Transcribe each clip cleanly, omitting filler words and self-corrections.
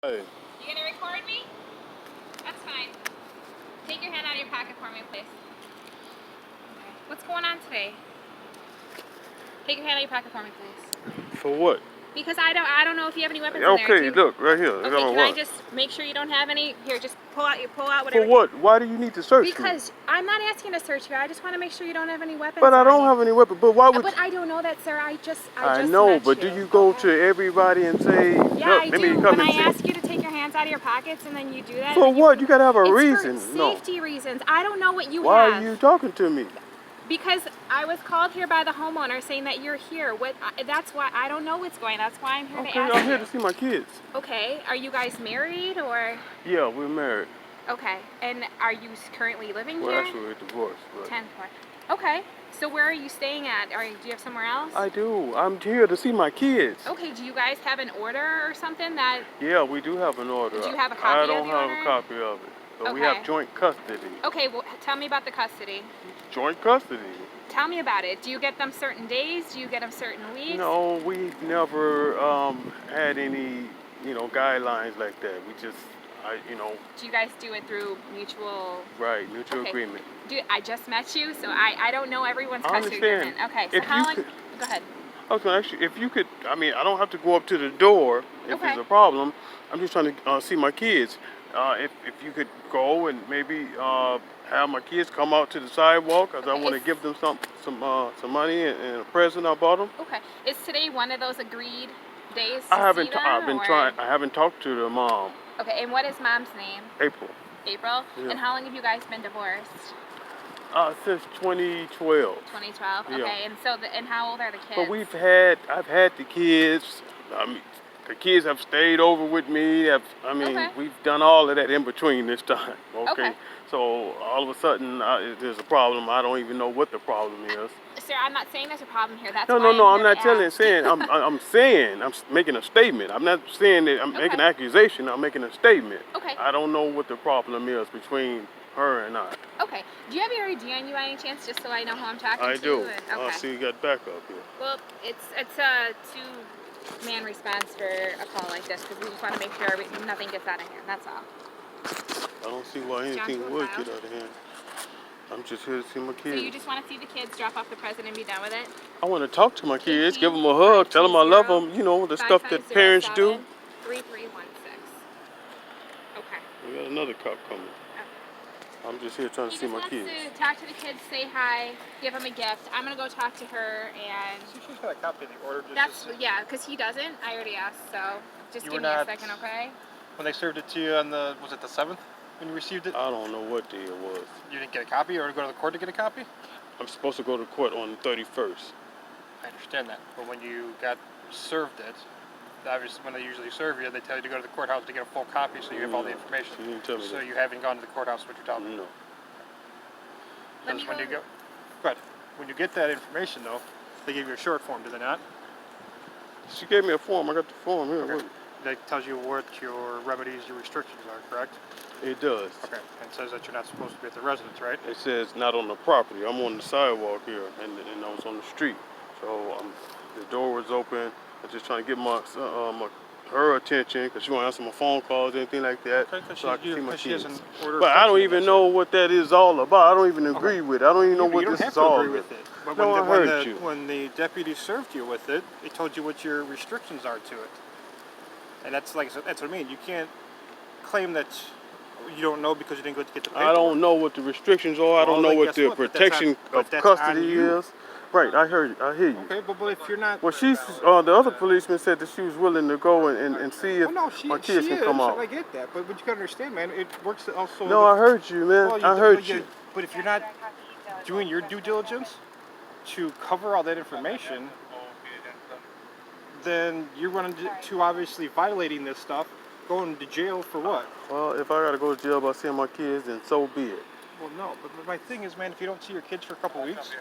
Hey. You gonna record me? That's fine. Take your hand out of your pocket for me, please. Okay. What's going on today? Take your hand out of your pocket for me, please. For what? Because I don't know if you have any weapons in there. Okay, look right here. Okay, can I just make sure you don't have any? Here, just pull out whatever. For what? Why do you need to search me? Because I'm not asking to search you. I just want to make sure you don't have any weapons. But I don't have any weapons. But why would? But I don't know that, sir. I just know, met but you. do you go to everybody and say, Yeah, look, I let me do. come When and I see? ask you to take your hands out of your pockets and then you do that. For what? You gotta have a reason. It's for safety reasons. I don't know what you have. Why are you talking to me? Because I was called here by the homeowner saying that you're here. That's why I don't know what's going on. That's why I'm here to ask you. Okay, I'm here to see my kids. Okay. Are you guys married or? Yeah, we're married. Okay. And are you currently living here? Well, actually, we're divorced. But... 10th floor. Okay. So where are you staying at? Do you have somewhere else? I do. I'm here to see my kids. Okay. Do you guys have an order or something that? Yeah, we do have an order. Do you have a copy of the order? I don't have a copy of it. But we have joint custody. Okay. Well, tell me about the custody. Joint custody. Tell me about it. Do you get them certain days? Do you get them certain weeks? No, we never had any, guidelines like that. We just, Do you guys do it through mutual? Right, mutual agreement. Dude, I just met you, so I don't know everyone's custody agreement. Okay, so how long? Go ahead. I was going to ask you, if you could, I don't have to go up to the door if there's a problem. I'm just trying to see my kids. If you could go and maybe have my kids come out to the sidewalk, because I want to give them some money and a present I bought them. Okay. Is today one of those agreed days to I haven't. see them, I've been trying. I haven't talked to the mom. Okay. And what is mom's name? April. April. Yeah. And how long have you guys been divorced? Since 2012. 2012. Yeah. Okay. And so, and how old are the kids? But I've had the kids. The kids have stayed over with me. We've done all of that in between this time. Okay. So all of a sudden, there's a problem. I don't even know what the problem is. Sir, I'm not saying there's a problem here. That's no. I'm not saying. I'm making a statement. I'm not saying that I'm making an accusation. I'm making a statement. Okay. I don't know what the problem is between her and I. Okay. Do you have your ID on you by any chance, just so I know who I'm talking to? I do. Okay. See, you got backup here. Well, it's a two-man response for a call like this, because we just want to make sure nothing gets out of hand. That's all. I don't see why anything would get out of hand. I'm just here to see my kids. So you just want to see the kids, drop off the present, and be done with it? I want to talk to my kids, give them a hug, tell them I love them, the stuff that parents do. 3316. Okay. We got another cop coming. I'm just here trying to see my kids. He just wants to talk to the kids, say hi, give them a gift. I'm going to go talk to her, and... She's got a copy of the order. Yeah, because he doesn't. I already asked, so just give me a second, okay? When they served it to you on was it the 7th when you received it? I don't know what day it was. You didn't get a copy, or go to the court to get a copy? I'm supposed to go to court on the 31st. I understand that, but when you got served it, obviously when they usually serve you, they tell you to go to the courthouse to get a full copy so you have all the information. You didn't tell me so that. you haven't gone to the courthouse, what you're telling me? No. Because when you go, but when you get that information though, they give you a short form, do they not? She gave me a form. I got the form here. Okay. That tells you what your remedies, your restrictions are, correct? It does. Okay. And it says that you're not supposed to be at the residence, right? It says not on the property. I'm on the sidewalk here, and I was on the street. So the door was open. I'm just trying to get her attention because she won't answer my phone calls or anything like that. Okay, so I can see my kids. But I don't even know what that is all about. I don't even agree with it. I don't even know what this is all about. But no, I heard you. When the deputy served you with it, it told you what your restrictions are to it. And that's what I mean. You can't claim that you don't know because you didn't go to get the paperwork. I don't know what the restrictions are. I don't know what the protection of custody is. Right, I hear you. Okay, but if you're not... Well, the other policeman said that she was willing to go and see if my kids can come out. I get that, but you gotta understand, man, it works also... No, I heard you, man. I heard you. But if you're not doing your due diligence to cover all that information, then you're running to obviously violating this stuff, going to jail for what? Well, if I gotta go to jail by seeing my kids, then so be it. Well, no, but my thing is, man, if you don't see your kids for a couple weeks,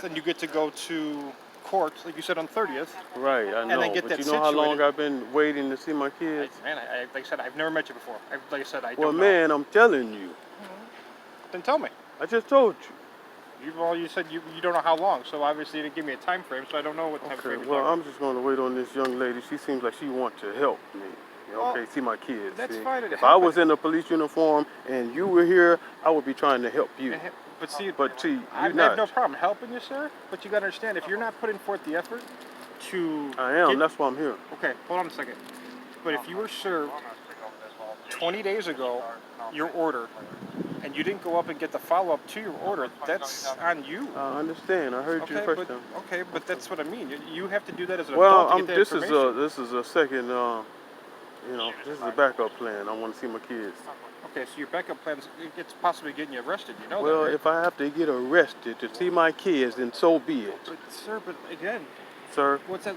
then you get to go to court, like you said, on 30th. Right, I know, but you know how long I've been waiting to see my kids? Man, like I said, I've never met you before. Like I said, I don't know. Well, man, I'm telling you. Then tell me. I just told you. You said you don't know how long, so obviously you didn't give me a time frame, so I don't know what time frame you're well, I'm just going to wait on this young lady. She seems like she wants to help me. Okay, see my kids. That's see? fine. It If I was happened. in a police uniform and you were here, I would be trying to help you. But see, But see, I you're have no not. problem helping you, sir. But you gotta understand, if you're not putting forth the effort to I am. get- That's why I'm here. okay, hold on a second. But if you were served 20 days ago your order, and you didn't go up and get the follow-up to your order, that's on you. I understand. I heard you the first time. Okay, but that's what I mean. You have to do that as an Well, adult to get that this information. is a second. This is a backup plan. I want to see my kids. Okay, so your backup plan is it's possibly getting you arrested. You know Well, that, right? if I have to get arrested to see my kids, then so be it, But sir, but again, sir. what's that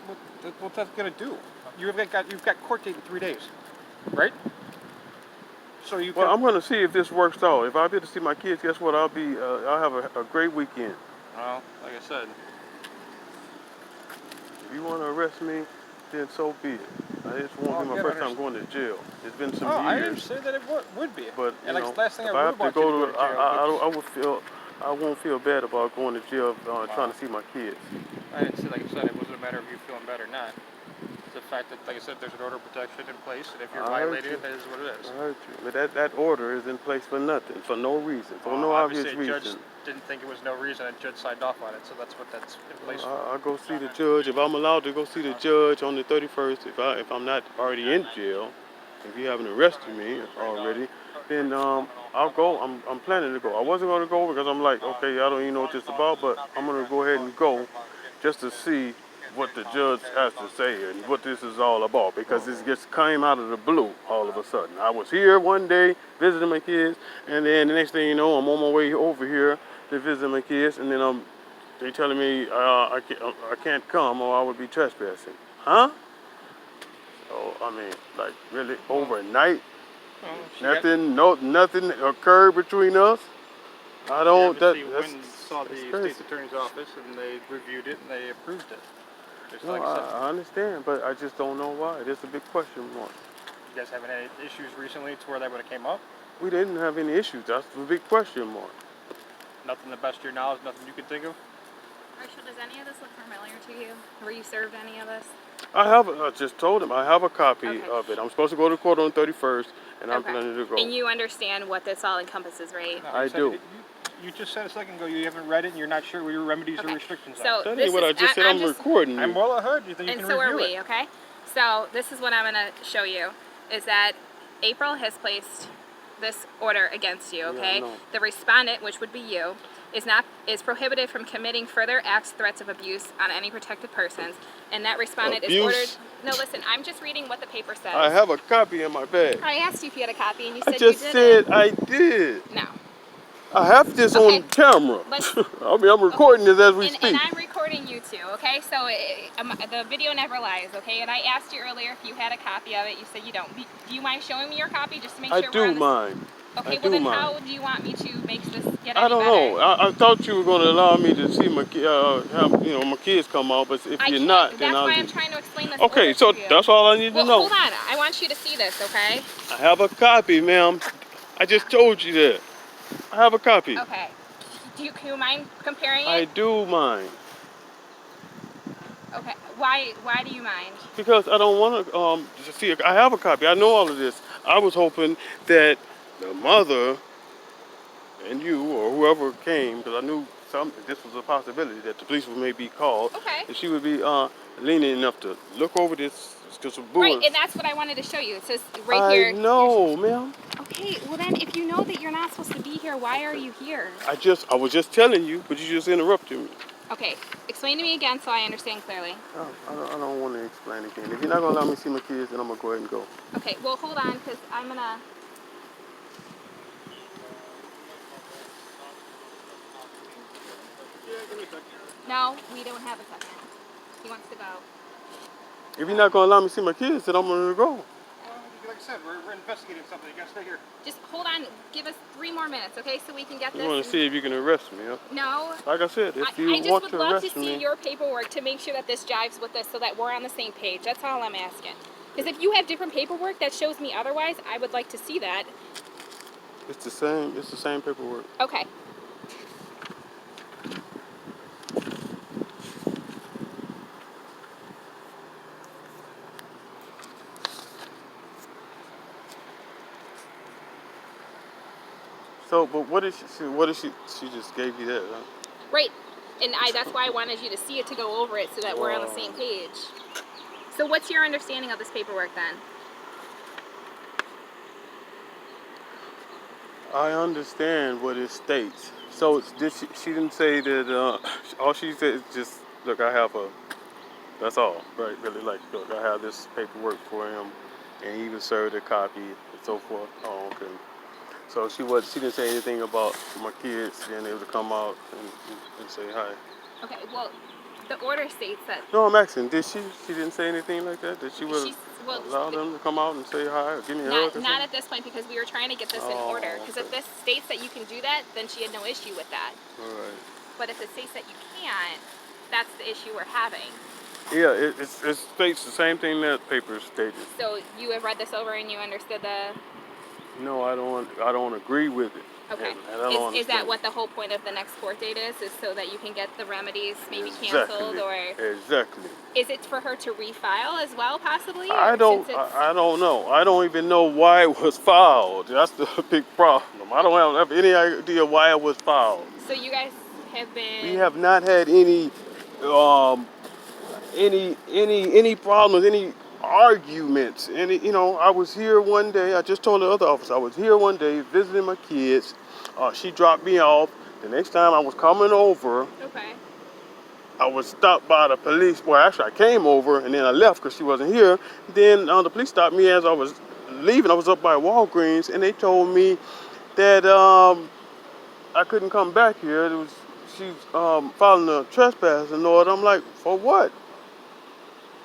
gonna do? You've got court date in 3 days, right? So you Well, can. I'm going to see if this works out. If I get to see my kids, guess what? I'll have a great weekend. Well, like I said, If you want to arrest me, then so be it. I just won't be my you first gotta time going to jail. It's been some I didn't years, say that it would be. but and like last thing if I I would have to want you to go go to to, jail. I won't feel bad about going to jail trying to see my kids. I didn't say, like I said, it wasn't a matter of you feeling bad or not. It's the fact that, like I said, there's an order of protection in place, and if you're I heard violating you. it, that is what it is. I heard you, but that order is in place for nothing, for no reason, for no obvious Obviously, a judge reason. didn't think it was no reason, and judge signed off on it, so that's what that's in place for. I'll go see the judge if I'm allowed to go see the judge on the 31st. If I'm not already in jail, if you haven't arrested me already, then I'll go. I'm planning to go. I wasn't going to go because I'm like, okay, I don't even know what this is about, but I'm going to go ahead and go just to see what the judge has to say and what this is all about, because this just came out of the blue all of a sudden. I was here one day visiting my kids, and then the next thing you know, I'm on my way over here to visit my kids, and then they telling me I can't come or I would be trespassing. Huh? So I mean, like really overnight, nothing occurred between us. I don't. Obviously, That's Wynn saw the crazy. state's attorney's office, and they reviewed it, and they approved it. Just No, like I said, I understand, but I just don't know why. There's a big question mark. you guys having any issues recently to where that would have came up? We didn't have any issues. That's the big question mark. Nothing to the best of your knowledge, nothing you can think of? Marshall, does any of this look familiar to you? Were you served any of this? I just told him I have a copy Okay. of it. I'm supposed to go to court on the 31st, and I'm Okay. planning to go. And you understand what this all encompasses, right? No, I said do. You just said a second ago you haven't read it and you're not sure what your remedies or Okay. restrictions So are. That this ain't what is, I just said. I'm just, recording you. I'm well ahead. You think you and can so are review we, it? okay? So this is what I'm gonna show you, is that April has placed this order against you, okay? I know. The respondent, which would be you, is prohibited from committing further acts, threats of abuse on any protected persons, and that respondent is ordered. Abuse? No, listen, I'm just reading what the paper says. I have a copy in my bag. I asked you if you had a copy, and you I said just you said didn't. I did. No. I have this Okay. on camera. Let's- I mean, I'm recording this as we And speak. I'm recording you too, okay? So the video never lies, okay? And I asked you earlier if you had a copy of it. You said you don't. Do you mind showing me your copy just to make I sure we're do on the mind. Okay, I well do then mind. how do you want me to make this get any I don't better? know. I thought you were going to allow me to see my have my kids come out, but if I you're can't. not, then That's I'll why I'm leave. trying to explain this Okay, order so to you. that's all I need Well, to know. hold on. I want you to see this, okay? I have a copy, ma'am. I just told you that. I have a copy. Okay. Do you mind comparing it? I do mind. Okay. Why do you mind? Because I don't want to see. I have a copy. I know all of this. I was hoping that the mother and you or whoever came, because I knew this was a possibility that the police may be called, Okay. and she would be lenient enough to look over this. Because of Right, bullets. and that's what I wanted to show you. It says right here. I know, ma'am. Okay, well then if you know that you're not supposed to be here, why are you here? I was just telling you, but you just interrupted me. Okay, explain to me again so I understand clearly. I don't want to explain again. If you're not going to allow me to see my kids, then I'm going to go ahead and go. Okay, well hold on, because I'm gonna... No, we don't have a second. He wants to go. If you're not going to allow me to see my kids, then I'm going to go. Well, like I said, we're investigating something. You gotta stay here. Just hold on, give us 3 more minutes, okay, so we can get this. You want to see if you can arrest me, huh? No. Like I said, if you I just want would to love arrest to see me, your paperwork to make sure that this jives with this so that we're on the same page. That's all I'm asking. Because if you have different paperwork that shows me otherwise, I would like to see that. it's the same. It's the same paperwork. Okay. So, but what did she? What did she? She just gave you that, huh? Right. And that's why I wanted you to see it to go over it so that we're on the same page. So what's your understanding of this paperwork then? I understand what it states. So did she didn't say that. All she said is just, look, I have a. That's all, right? Really, like, look, I have this paperwork for him, and he even served a copy and so forth. Oh, okay. So she didn't say anything about my kids being able to come out and say hi. Okay, well, the order states that No, I'm asking, did she? She didn't say anything like that? That she would she's, well, allow them to come out and say hi or give me a hug or not something? at this point because we were trying to get this in order. Because if Okay. this states that you can do that, then she had no issue with that. All right. But if it states that you can't, that's the issue we're having. Yeah, it states the same thing that paper stated. So you have read this over and you understood the... No, I don't agree with it. Okay. And I don't Is that understand what the whole point of the next court date is so that you can get the remedies maybe Exactly. canceled, or Exactly. is it for her to refile as well possibly? I don't know. I don't even know why it was filed. That's the big problem. I don't have any idea why it was filed. So you guys have been... We have not had any problems, any arguments. I was here one day. I just told the other officer I was here one day visiting my kids. She dropped me off. The next time I was coming over, Okay. I was stopped by the police. Well, actually, I came over and then I left because she wasn't here. Then the police stopped me as I was leaving. I was up by Walgreens, and they told me that I couldn't come back here. She's filing a trespassing order. I'm like, for what?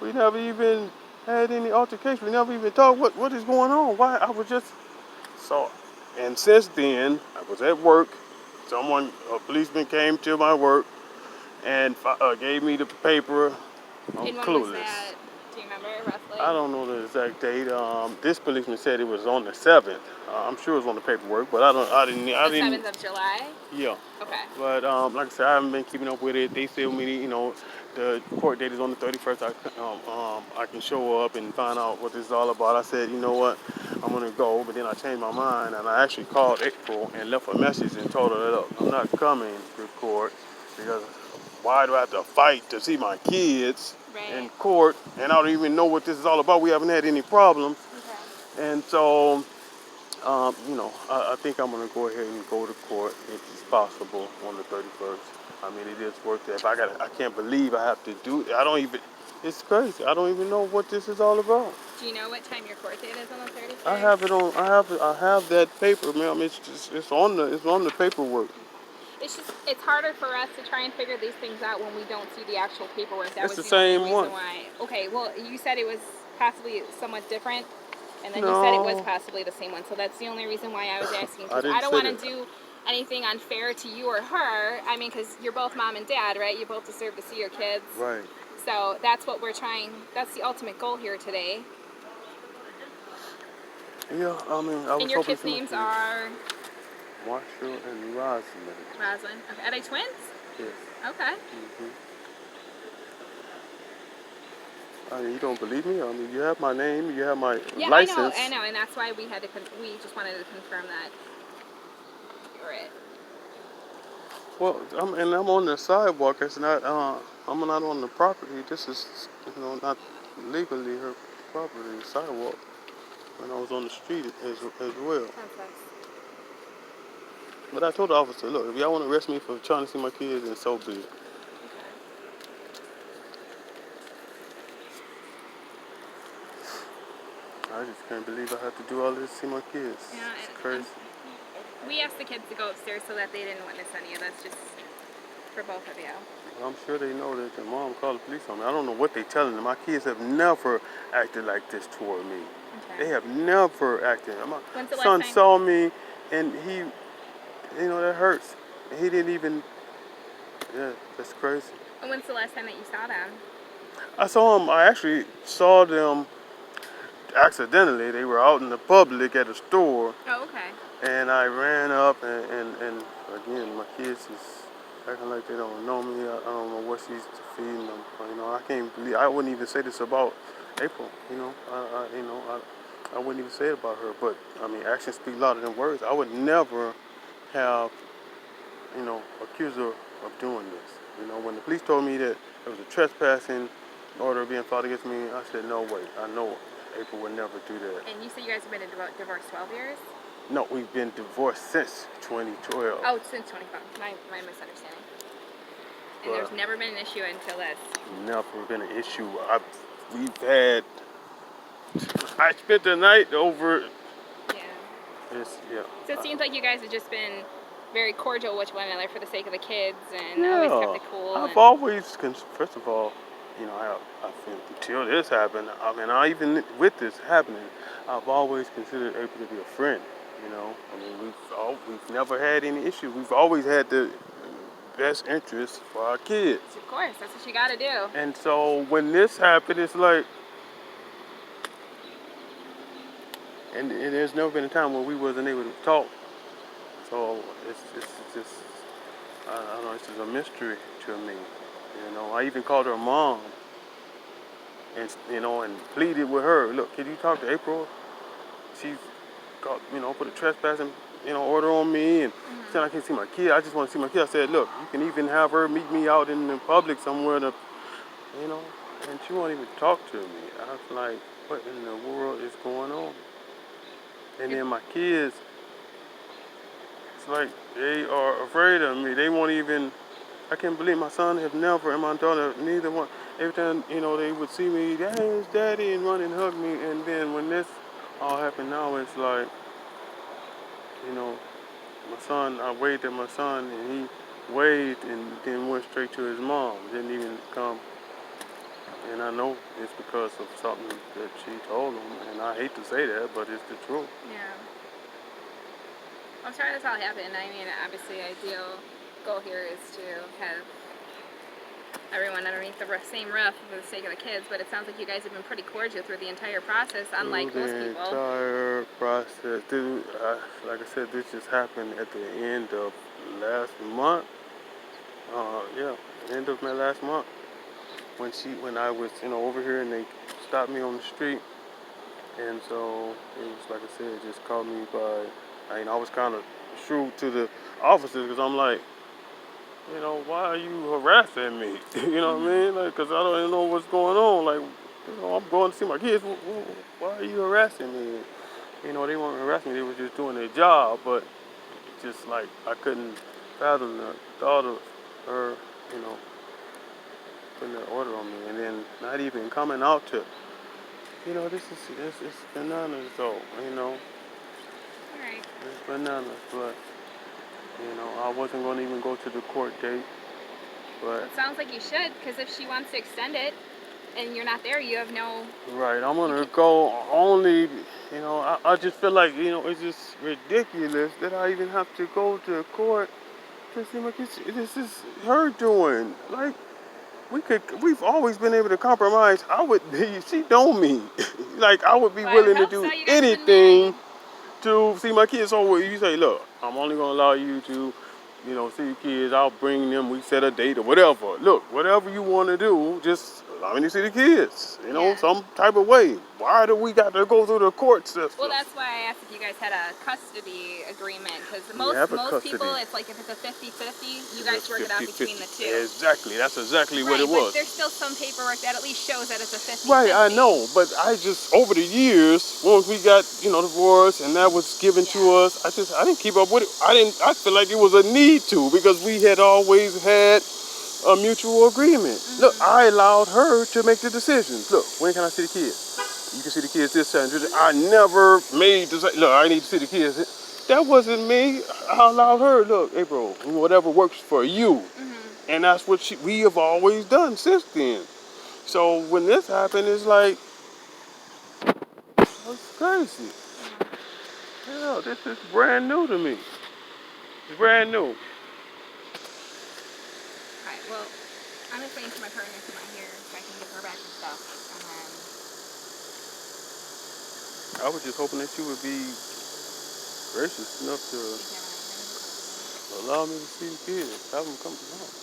We never even had any altercation. We never even talked. What is going on? Why? I was just so. And since then, I was at work. A policeman came to my work and gave me the paper. I'm And when clueless. was that? Do you remember roughly? I don't know the exact date. This policeman said it was on the 7th. I'm sure it was on the paperwork, but I didn't. The 7th of July? Yeah. Okay. But like I said, I haven't been keeping up with it. They tell me, the court date is on the 31st. I can show up and find out what this is all about. I said, you know what, I'm gonna go. But then I changed my mind, and I actually called April and left a message and told her that, look, I'm not coming to court because why do I have to fight to see my kids in court? And I don't even know what this is all about. We haven't had any problems. Okay. And so, I think I'm gonna go ahead and go to court if it's possible on the 31st. I mean, it is worth it. I can't believe I have to do it. It's crazy. I don't even know what this is all about. Do you know what time your court date is on the 31st? I have that paper, ma'am. It's on the paperwork. It's harder for us to try and figure these things out when we don't see the actual paperwork. That It's was the only same reason one. why. Okay, well, you said it was possibly somewhat different, and then you No. said it was possibly the same one. So that's the only reason why I was asking. Because I don't want to do anything unfair to you or her. I mean, because you're both mom and dad, right? You both deserve to see your kids. Right. So that's what we're trying. That's the ultimate goal here today. Yeah, I mean, I was And your hoping kids' names are? Marshall and Rosalind. Rosalind. Okay. Are they twins? Yes. Okay. I mean, you don't believe me? I mean, you have my name, you have my Yeah, license. I know, and that's why we had to. We just wanted to confirm that you're it. Well, I'm on the sidewalk. It's not. I'm not on the property. This is, not legally her property. The sidewalk. And I was on the street as well. That's But I told the officer, look, if y'all want to arrest me for trying to see my kids, then so be it. I just can't believe I have to do all this to see my kids. Yeah, It's crazy. We asked the kids to go upstairs so that they didn't witness any of this, just for both of you. I'm sure they know that their mom called the police on me. I don't know what they're telling them. My kids have never acted like this toward me. Okay. They have never acted. My When's the last son time? saw me, and he, that hurts. And he didn't even, that's crazy. And when's the last time that you saw them? I actually saw them accidentally. They were out in the public at a store. Oh, okay. And I ran up, and again, my kids is acting like they don't know me. I don't know what she's feeding them. I can't believe. I wouldn't even say this about April. I wouldn't even say it about her. But I mean, actions speak louder than words. I would never have, accused her of doing this. When the police told me that there was a trespassing order being filed against me, I said, no way. I know April would never do that. And you said you guys have been divorced 12 years? No, we've been divorced since 2012. Oh, since 25. My misunderstanding. And there's never been an issue until this. Never been an issue. I spent the night over. Yeah. Yeah. So it seems like you guys have just been very cordial with one another for the sake of the kids and always kept it cool. I've always, first of all, I think until this happened, even with this happening, I've always considered April to be a friend. We've never had any issues. We've always had the best interest for our kids. Of course, that's what you got to do. And so when this happened, it's like, and there's never been a time where we wasn't able to talk. So it's just, I don't know, it's just a mystery to me. I even called her mom and pleaded with her. Look, can you talk to April? She's got, put a trespassing, order on me and said I can't see my kid. I just want to see my kid. I said, look, you can even have her meet me out in the public somewhere and she won't even talk to me. I was like, what in the world is going on? And then my kids, it's like they are afraid of me. They won't even, I can't believe my son have never, and my daughter, neither one, every time, they would see me, there's daddy, and run and hug me. And then when this all happened now, it's like, my son, I waved at my son, and he waved and then went straight to his mom. Didn't even come. And I know it's because of something that she told him. And I hate to say that, but it's the truth. Yeah. I'm sorry this all happened. I mean, obviously, ideal goal here is to have everyone underneath the same roof for the sake of the kids, but it sounds like you guys have been pretty cordial through the entire process, unlike most people. The entire process. Dude, like I said, this just happened at the end of last month. End of my last month. When I was, over here and they stopped me on the street. And so it was, like I said, just caught me by, I was kind of shrewd to the officers because I'm like, why are you harassing me? You know what I mean? Like, because I don't even know what's going on. Like, I'm going to see my kids. Why are you harassing me? They weren't harassing me. They were just doing their job. But just like, I couldn't fathom the thought of her, putting that order on me. And then not even coming out to, it's bananas though, Alright. It's bananas, but, I wasn't going to even go to the court date, but... It sounds like you should, because if she wants to extend it, and you're not there, you have no... Right, I'm going to go only, I just feel like, it's just ridiculous that I even have to go to court to see my kids. This is her doing, like... We've always been able to compromise. She know me. Like, I would be willing to do anything to see my kids. So you say, look, I'm only going to allow you to, see your kids. I'll bring them. We set a date or whatever. Look, whatever you want to do, just allow me to see the kids, some type of way. Why do we got to go through the court system? Well, that's why I asked if you guys had a custody agreement, because most people, it's like if it's a 50-50, you guys work it out between the two. Exactly, that's exactly what it was. But there's still some paperwork that at least shows that it's a 50-50. Right, I know, but I just, over the years, once we got, divorced and that was given to us, I didn't keep up with it. I feel like it was a need to, because we had always had a mutual agreement. Look, I allowed her to make the decisions. Look, when can I see the kids? You can see the kids this time. I never made this. Look, I need to see the kids. That wasn't me. I allowed her. Look, April, whatever works for you. And that's what we have always done since then. So when this happened, it's like, it's crazy. Yeah, this is brand new to me. It's brand new. Alright, well, I'm just waiting for my partner to come out here so I can give her back the stuff. And then... I was just hoping that you would be gracious enough to allow me to see the kids. Have them come home.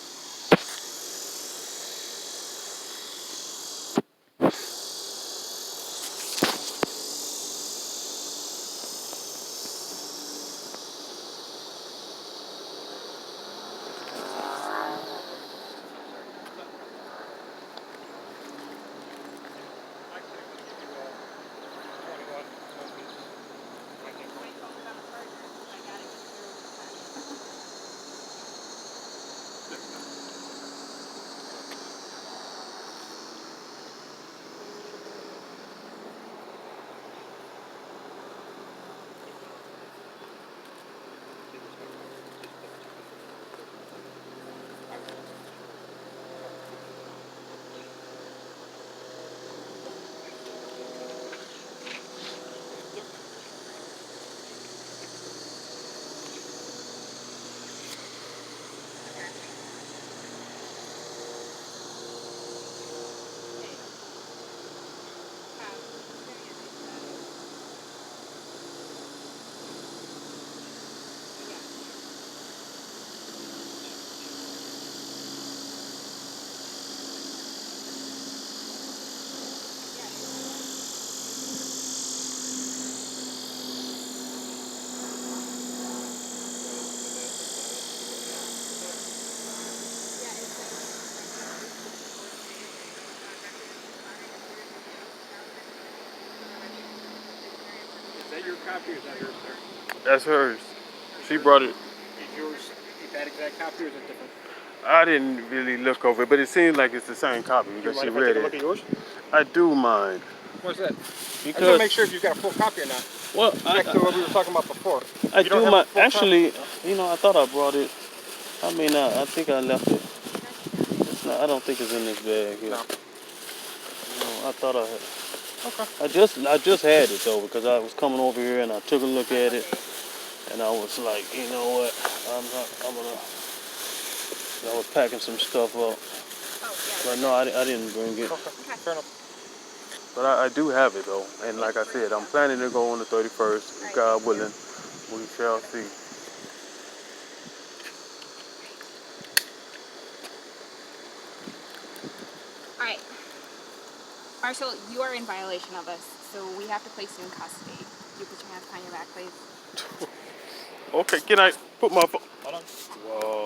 your copy or is that hers, sir? That's hers. She brought it. Is yours that exact copy or is it different? I didn't really look over it, but it seems like it's the same copy Do you because mind she if I read take a look it. at yours? I do mind. What's that? I just want to Because, make sure if you've got a full copy or not. well, Back to what we were talking about before. I You don't do have a mind. full Actually, you know, I thought I brought it. I mean, I think I left it. It's not, I don't think it's in this bag here. No. No, I thought I had. Okay. I just had it though because I was coming over here and I took a look at it and I was like, you know what, I was packing some stuff up, but no, I didn't bring it. Okay. Fair enough. But I do have it though, and like I said, I'm planning to go on the 31st, if God willing. We shall see. Alright. Marshall, you are in violation of us, so we have to place you in custody. You put your hands behind your back, please. Okay, can I put my phone? Hold on. Whoa.